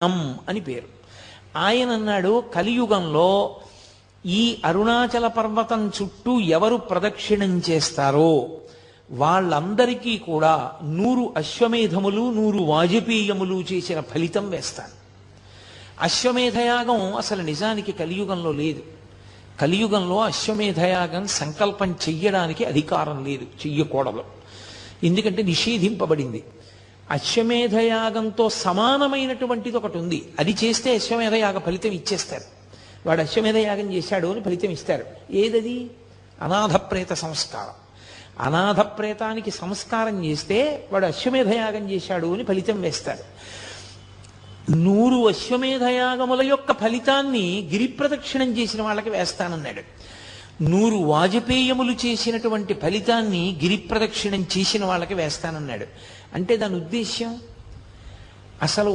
అని పేరు. ఆయన అన్నాడు, కలియుగంలో ఈ అరుణాచల పర్వతం చుట్టూ ఎవరు ప్రదక్షిణం చేస్తారో వాళ్ళందరికీ కూడా 100 అశ్వమేధములు 100 వాజపేయములు చేసిన ఫలితం వేస్తాను. అశ్వమేధయాగం అసలు నిజానికి కలియుగంలో లేదు. కలియుగంలో అశ్వమేధయాగం సంకల్పం చెయ్యడానికి అధికారం లేదు, చెయ్యకూడదు. ఎందుకంటే నిషేధింపబడింది. అశ్వమేధయాగంతో సమానమైనటువంటిది ఒకటి ఉంది, అది చేస్తే అశ్వమేధయాగ ఫలితం ఇచ్చేస్తారు. వాడు అశ్వమేధయాగం చేశాడు అని ఫలితం ఇస్తారు. ఏదది? అనాథ ప్రేత సంస్కారం. అనాథ ప్రేతానికి సంస్కారం చేస్తే వాడు అశ్వమేధయాగం చేశాడు అని ఫలితం వేస్తారు. 100 అశ్వమేధయాగముల యొక్క ఫలితాన్ని గిరిప్రదక్షిణం చేసిన వాళ్ళకి వేస్తానన్నాడు. 100 వాజపేయములు చేసినటువంటి ఫలితాన్ని గిరిప్రదక్షిణం చేసిన వాళ్ళకి వేస్తానన్నాడు. అంటే దాని ఉద్దేశ్యం అసలు